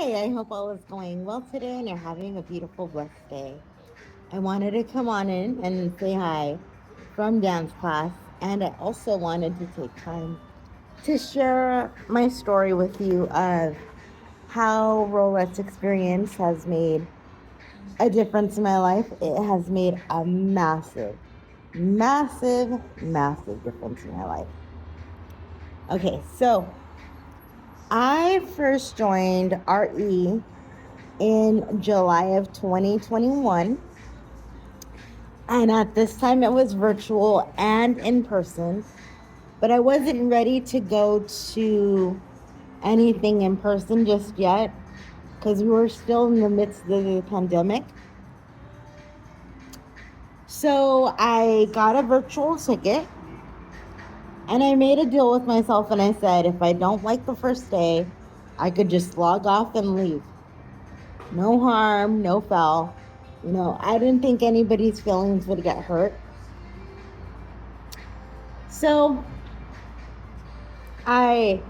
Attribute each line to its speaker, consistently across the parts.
Speaker 1: Hey, I hope all is going well today and you're having a beautiful, blessed day. I wanted to come on in and say hi from dance class, and I also wanted to take time to share my story with you of how Rolex experience has made a difference in my life. It has made a massive, massive, massive difference in my life. Okay, so I first joined RE in July of 2021. And at this time, it was virtual and in person. But I wasn't ready to go to anything in person just yet because we were still in the midst of the pandemic. So I got a virtual ticket and I made a deal with myself. And I said, if I don't like the first day, I could just log off and leave. No harm, no foul. I didn't think anybody's feelings would get hurt. So I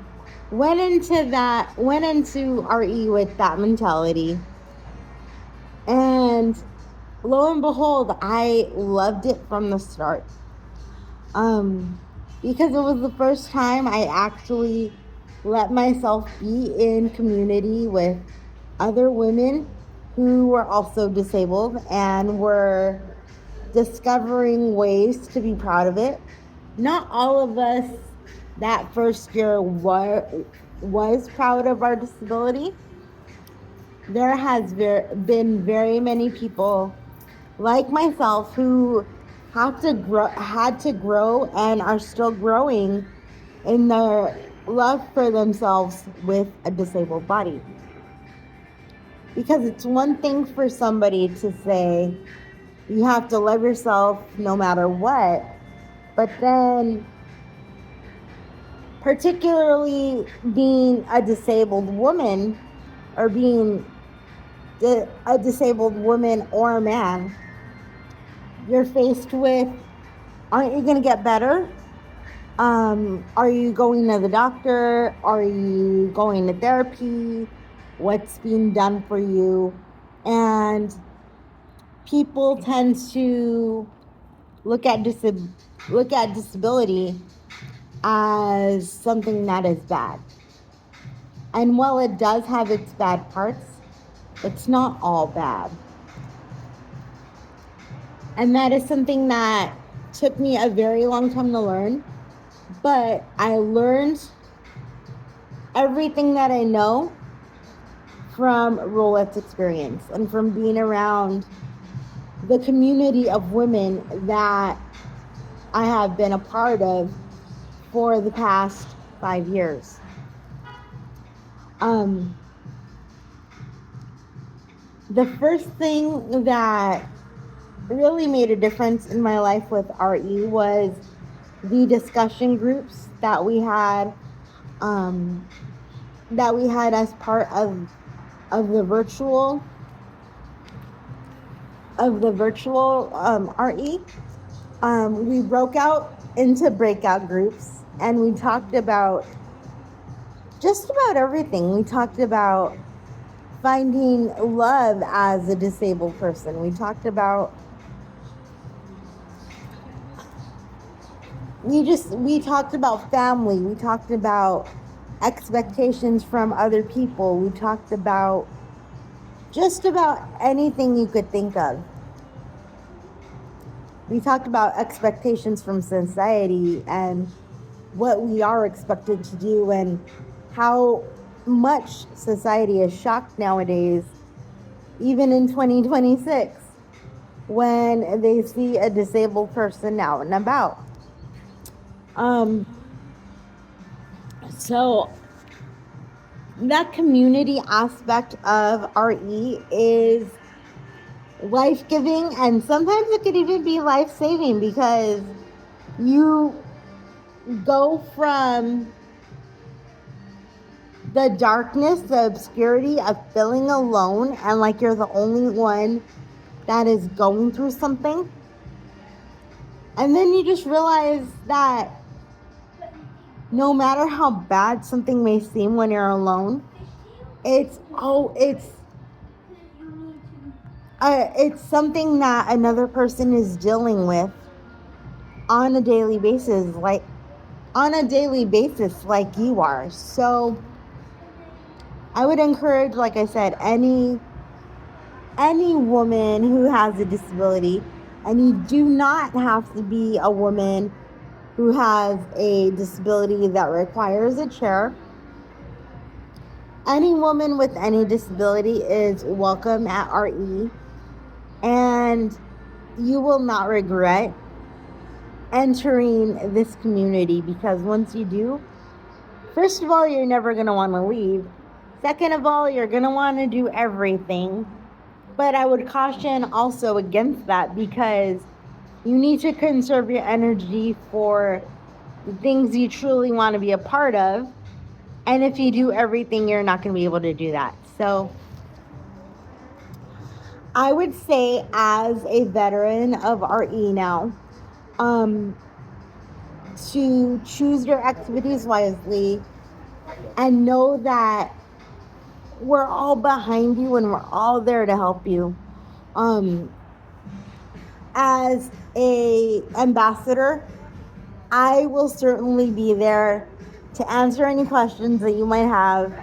Speaker 1: went into RE with that mentality. And lo and behold, I loved it from the start. Because it was the first time I actually let myself be in community with other women who were also disabled and were discovering ways to be proud of it. Not all of us that first year was proud of our disability. There has been very many people like myself who had to grow and are still growing in their love for themselves with a disabled body. Because it's one thing for somebody to say you have to love yourself no matter what, but then particularly being a disabled woman or being a disabled woman or a man, you're faced with, aren't you going to get better? Are you going to the doctor? Are you going to therapy? What's being done for you? And people tend to look at disability as something that is bad. And while it does have its bad parts, it's not all bad. And that is something that took me a very long time to learn. But I learned everything that I know from Rolex experience and from being around the community of women that I have been a part of for the past 5 years. The first thing that really made a difference in my life with RE was the discussion groups that we had as part of the virtual RE. We broke out into breakout groups and we talked about just about everything. We talked about finding love as a disabled person. We talked about family. We talked about expectations from other people. We talked about just about anything you could think of. We talked about expectations from society and what we are expected to do and how much society is shocked nowadays, even in 2026, when they see a disabled person out and about. So that community aspect of RE is life-giving, and sometimes it could even be life-saving because you go from the darkness, the obscurity of feeling alone and like you're the only one that is going through something. And then you just realize that no matter how bad something may seem when you're alone, it's something that another person is dealing with on a daily basis, like you are. So I would encourage, like I said, any woman who has a disability, and you do not have to be a woman who has a disability that requires a chair. Any woman with any disability is welcome at RE, and you will not regret entering this community, because once you do, first of all, you're never going to want to leave. Second of all, you're going to want to do everything. But I would caution also against that, because you need to conserve your energy for the things you truly want to be a part of. And if you do everything, you're not going to be able to do that. So I would say, as a veteran of RE now, to choose your activities wisely and know that we're all behind you and we're all there to help you. As a ambassador, I will certainly be there to answer any questions that you might have,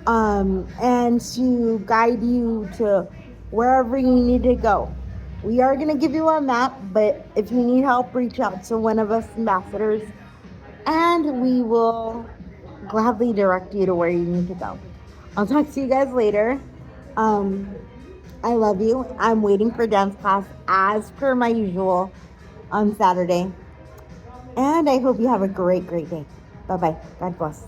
Speaker 1: and to guide you to wherever you need to go. We are going to give you a map, but if you need help, reach out to one of us ambassadors, and we will gladly direct you to where you need to go. I'll talk to you guys later. I love you. I'm waiting for dance class as per my usual on Saturday. And I hope you have a great, great day. Bye-bye. God bless.